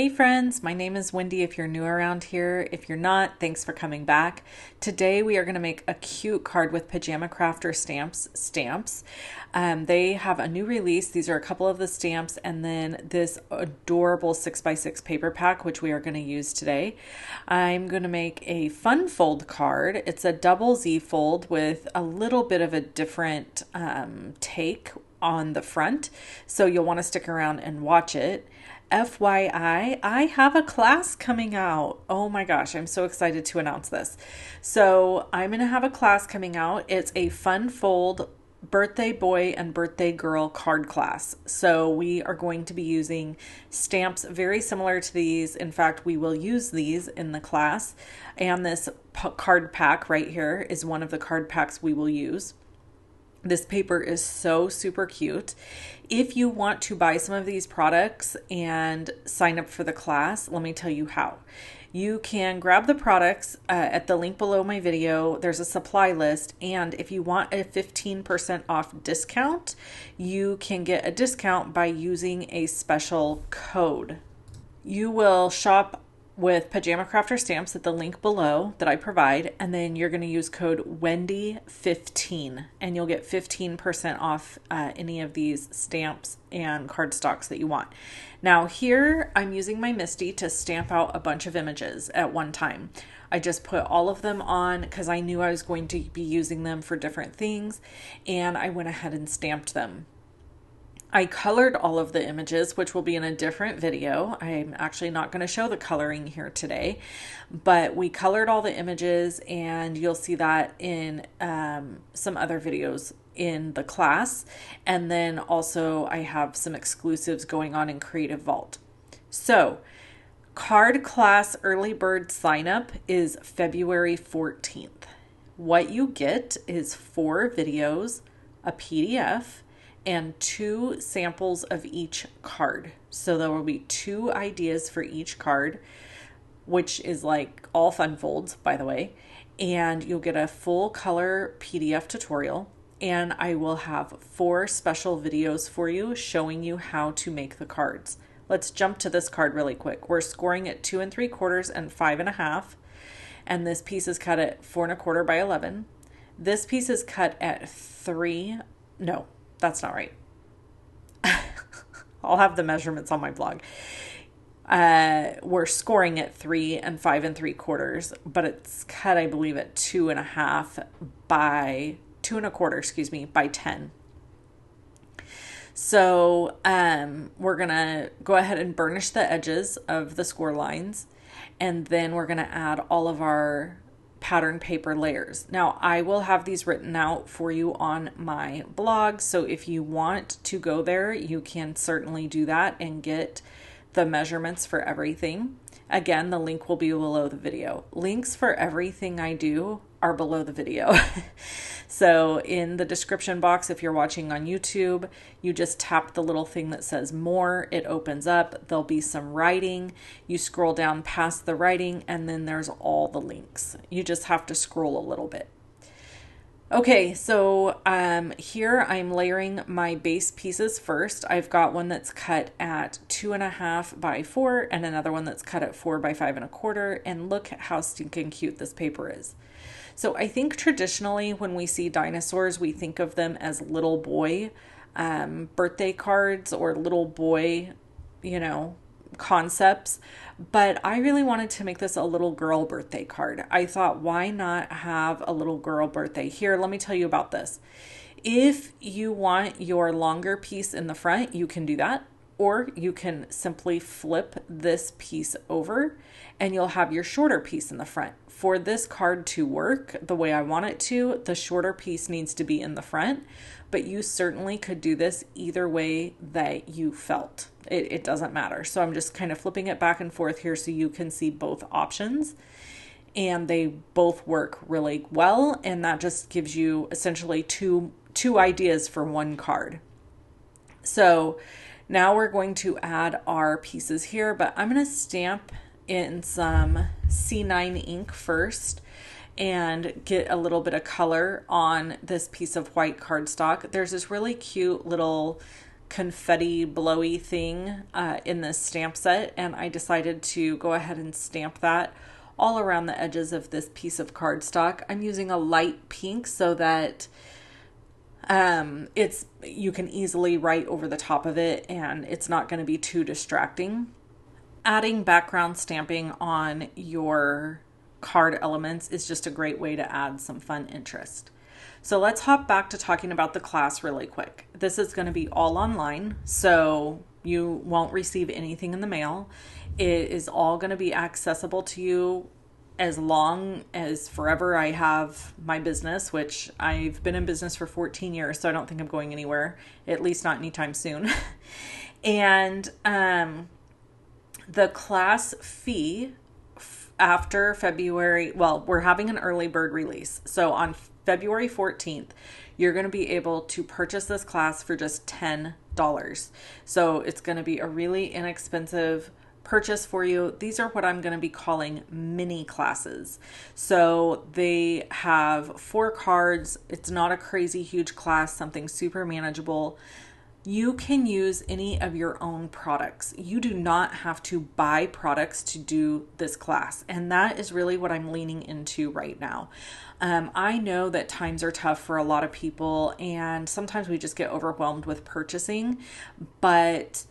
Hey friends, my name is Wendy if you're new around here. If you're not, thanks for coming back. Today we are going to make a cute card with Pajama Crafter Stamps. They have a new release. These are a couple of the stamps and then this adorable 6x6 paper pack, which we are going to use today. I'm going to make a fun fold card. It's a double Z fold with a little bit of a different take on the front. So you'll want to stick around and watch it. FYI, I have a class coming out. Oh my gosh, I'm so excited to announce this. So I'm going to have a class coming out. It's a fun fold birthday boy and birthday girl card class. So we are going to be using stamps very similar to these. In fact, we will use these in the class. And this card pack right here is one of the card packs we will use. This paper is so super cute. If you want to buy some of these products and sign up for the class, let me tell you how. You can grab the products at the link below my video. There's a supply list, and if you want a 15% off discount, you can get a discount by using a special code. You will shop with Pajama Crafter Stamps at the link below that I provide, and then you're going to use code Wendy15 and you'll get 15% off any of these stamps and cardstocks that you want. Now here I'm using my Misty to stamp out a bunch of images at one time. I just put all of them on because I knew I was going to be using them for different things, and I went ahead and stamped them. I colored all of the images, which will be in a different video. I'm actually not going to show the coloring here today, but we colored all the images, and you'll see that in some other videos in the class. And then also I have some exclusives going on in Creative Vault. So card class early bird sign up is February 14th. What you get is 4 videos, a PDF, and 2 samples of each card. So there will be 2 ideas for each card, which is like all fun folds, by the way. And you'll get a full color PDF tutorial, and I will have 4 special videos for you showing you how to make the cards. Let's jump to this card really quick. We're scoring at 2 3/4 and 5.5, and this piece is cut at 4 1/4 by 11. This piece is cut at 3. No, that's not right. I'll have the measurements on my blog. We're scoring at 3 and 5 3/4, but it's cut, I believe, at 2.5 by 2 1/4, by 10. So we're gonna go ahead and burnish the edges of the score lines, and then we're gonna add all of our pattern paper layers. Now I will have these written out for you on my blog, so if you want to go there, you can certainly do that and get the measurements for everything. Again, the link will be below the video. Links for everything I do are below the video. So in the description box, if you're watching on YouTube, you just tap the little thing that says more. It opens up. There'll be some writing. You scroll down past the writing, and then there's all the links. You just have to scroll a little bit. Okay, so here I'm layering my base pieces first. I've got one that's cut at 2.5 by 4 and another one that's cut at 4 by 5 1/4. And look how stinking cute this paper is. So I think traditionally when we see dinosaurs, we think of them as little boy birthday cards or little boy, concepts. But I really wanted to make this a little girl birthday card. I thought, why not have a little girl birthday? Here, let me tell you about this. If you want your longer piece in the front, you can do that. Or you can simply flip this piece over and you'll have your shorter piece in the front. For this card to work the way I want it to, the shorter piece needs to be in the front, but you certainly could do this either way that you felt. It doesn't matter. So I'm just kind of flipping it back and forth here so you can see both options, and they both work really well, and that just gives you essentially two ideas for one card. So now we're going to add our pieces here, but I'm going to stamp in some C9 ink first and get a little bit of color on this piece of white cardstock. There's this really cute little confetti blowy thing in this stamp set, and I decided to go ahead and stamp that all around the edges of this piece of cardstock. I'm using a light pink so that you can easily write over the top of it and it's not going to be too distracting. Adding background stamping on your card elements is just a great way to add some fun interest. So let's hop back to talking about the class really quick. This is going to be all online, so you won't receive anything in the mail. It is all going to be accessible to you as long as forever I have my business, which I've been in business for 14 years, so I don't think I'm going anywhere, at least not anytime soon. And the class fee after February, well, we're having an early bird release. So on February 14th, you're going to be able to purchase this class for just $10. So it's going to be a really inexpensive purchase for you. These are what I'm going to be calling mini classes. So they have 4 cards. It's not a crazy huge class, something super manageable. You can use any of your own products. You do not have to buy products to do this class. And that is really what I'm leaning into right now. I know that times are tough for a lot of people and sometimes we just get overwhelmed with purchasing, but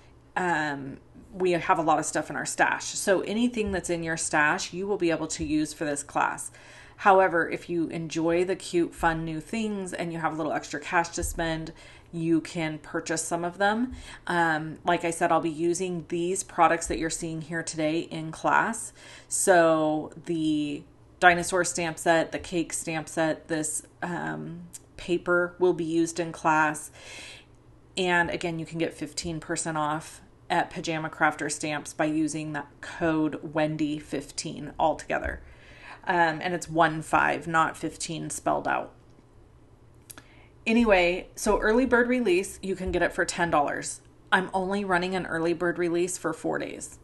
we have a lot of stuff in our stash. So anything that's in your stash, you will be able to use for this class. However, if you enjoy the cute, fun new things and you have a little extra cash to spend, you can purchase some of them. Like I said, I'll be using these products that you're seeing here today in class. So the dinosaur stamp set, the cake stamp set, this paper will be used in class. And again, you can get 15% off at Pajama Crafter Stamps by using that code Wendy15 altogether. And it's 15, not 15 spelled out. Anyway, so early bird release, you can get it for $10. I'm only running an early bird release for 4 days.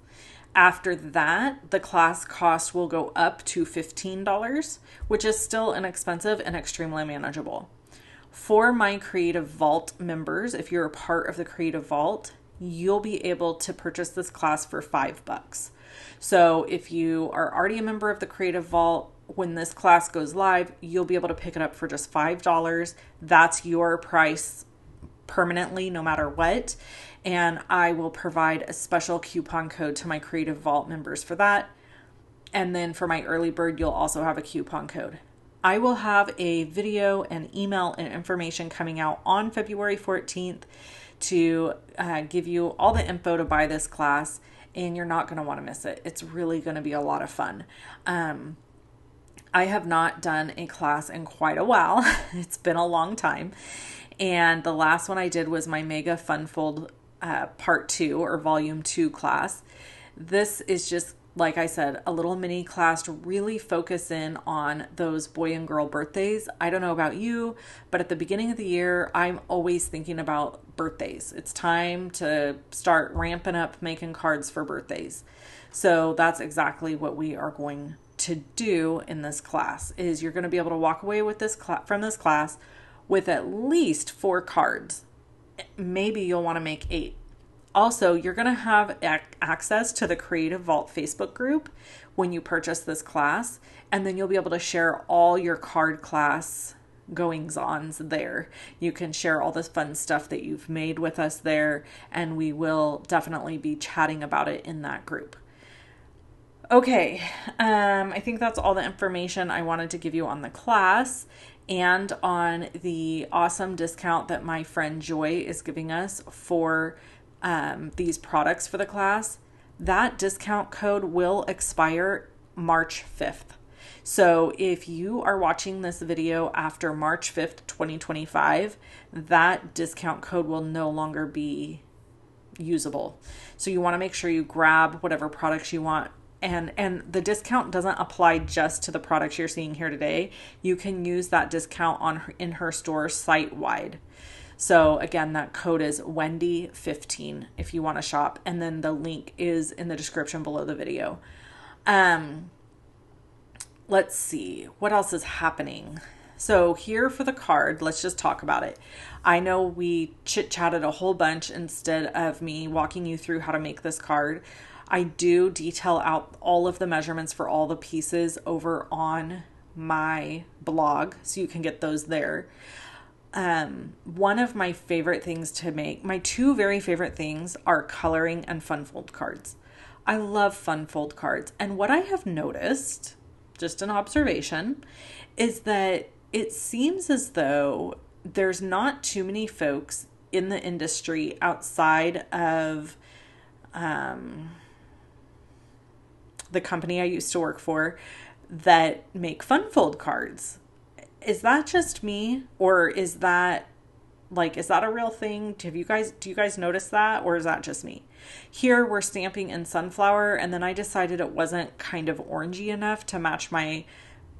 After that, the class cost will go up to $15, which is still inexpensive and extremely manageable. For my Creative Vault members, if you're a part of the Creative Vault, you'll be able to purchase this class for $5. So if you are already a member of the Creative Vault, when this class goes live, you'll be able to pick it up for just $5. That's your price permanently, no matter what. And I will provide a special coupon code to my Creative Vault members for that. And then for my early bird, you'll also have a coupon code. I will have a video and email and information coming out on February 14th to give you all the info to buy this class, and you're not going to want to miss it. It's really going to be a lot of fun. I have not done a class in quite a while. It's been a long time. And the last one I did was my Mega Funfold Part 2 or Volume 2 class. This is just, like I said, a little mini class to really focus in on those boy and girl birthdays. I don't know about you, but at the beginning of the year, I'm always thinking about birthdays. It's time to start ramping up making cards for birthdays. So that's exactly what we are going to do in this class. Is you're going to be able to walk away with this from this class with at least 4 cards. Maybe you'll want to make 8. Also, you're going to have access to the Creative Vault Facebook group when you purchase this class, and then you'll be able to share all your card class goings-ons there. You can share all this fun stuff that you've made with us there, and we will definitely be chatting about it in that group. Okay, I think that's all the information I wanted to give you on the class and on the awesome discount that my friend Joy is giving us for these products for the class. That discount code will expire March 5th. So if you are watching this video after March 5th, 2025, that discount code will no longer be usable. So you want to make sure you grab whatever products you want. And the discount doesn't apply just to the products you're seeing here today. You can use that discount in her store site-wide. So again, that code is Wendy15 if you want to shop. And then the link is in the description below the video. Let's see. What else is happening? So here for the card, let's just talk about it. I know we chit-chatted a whole bunch instead of me walking you through how to make this card. I do detail out all of the measurements for all the pieces over on my blog, so you can get those there. One of my favorite things to make, my two very favorite things are coloring and fun fold cards. I love fun fold cards. And what I have noticed, just an observation, is that it seems as though there's not too many folks in the industry outside of the company I used to work for that make fun fold cards. Is that just me, or is that a real thing? Do you guys notice that, or is that just me? Here we're stamping in sunflower, and then I decided it wasn't kind of orangey enough to match my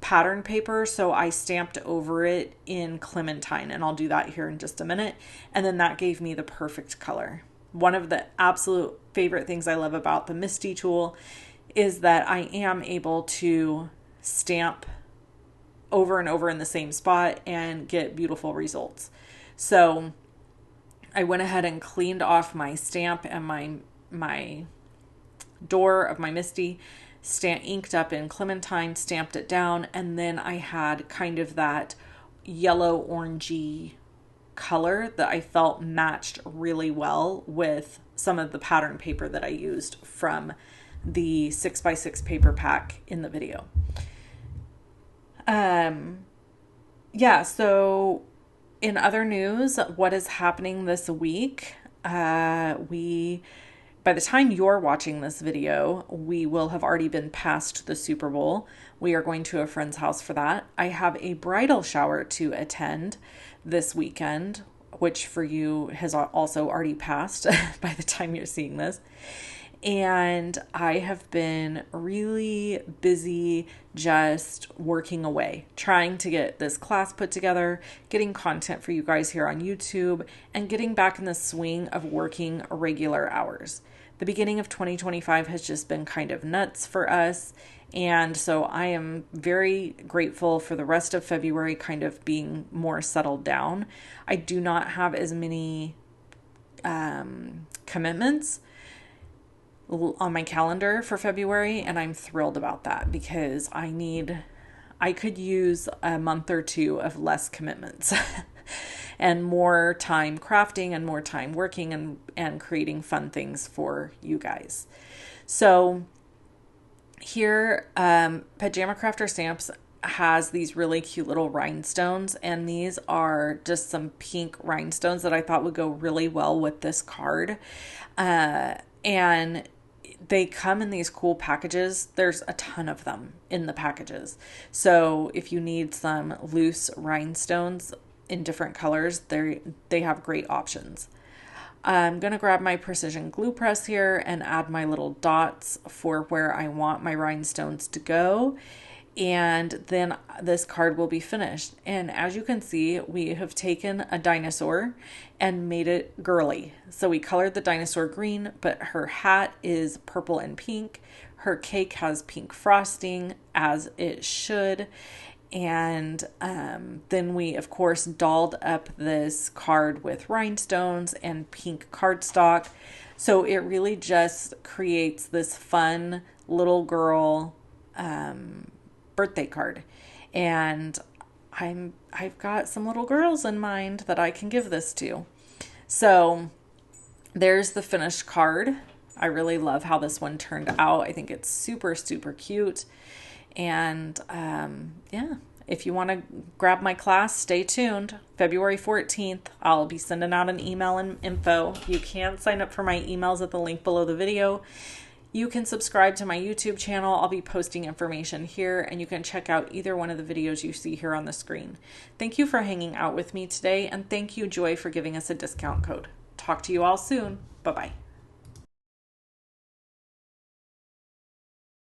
pattern paper, so I stamped over it in clementine, and I'll do that here in just a minute. And then that gave me the perfect color. One of the absolute favorite things I love about the Misty tool is that I am able to stamp over and over in the same spot and get beautiful results. So I went ahead and cleaned off my stamp and my door of my Misty, inked up in clementine, stamped it down, and then I had kind of that yellow orangey color that I felt matched really well with some of the pattern paper that I used from the 6x6 paper pack in the video. So in other news, what is happening this week? By the time you're watching this video, we will have already been past the Super Bowl. We are going to a friend's house for that. I have a bridal shower to attend this weekend, which for you has also already passed by the time you're seeing this. And I have been really busy just working away, trying to get this class put together, getting content for you guys here on YouTube, and getting back in the swing of working regular hours. The beginning of 2025 has just been kind of nuts for us. And so I am very grateful for the rest of February kind of being more settled down. I do not have as many commitments on my calendar for February, and I'm thrilled about that because I could use a month or two of less commitments and more time crafting and more time working and creating fun things for you guys. So here, Pajama Crafter Stamps has these really cute little rhinestones, and these are just some pink rhinestones that I thought would go really well with this card. And they come in these cool packages. There's a ton of them in the packages. So if you need some loose rhinestones in different colors, they have great options. I'm going to grab my precision glue press here and add my little dots for where I want my rhinestones to go. And then this card will be finished. And as you can see, we have taken a dinosaur and made it girly. So we colored the dinosaur green, but her hat is purple and pink. Her cake has pink frosting, as it should. And then we, of course, dolled up this card with rhinestones and pink cardstock. So it really just creates this fun little girl birthday card. And I've got some little girls in mind that I can give this to. So there's the finished card. I really love how this one turned out. I think it's super, super cute. And if you want to grab my class, stay tuned. February 14th, I'll be sending out an email and info. You can sign up for my emails at the link below the video. You can subscribe to my YouTube channel. I'll be posting information here, and you can check out either one of the videos you see here on the screen. Thank you for hanging out with me today, and thank you, Joy, for giving us a discount code. Talk to you all soon. Bye-bye.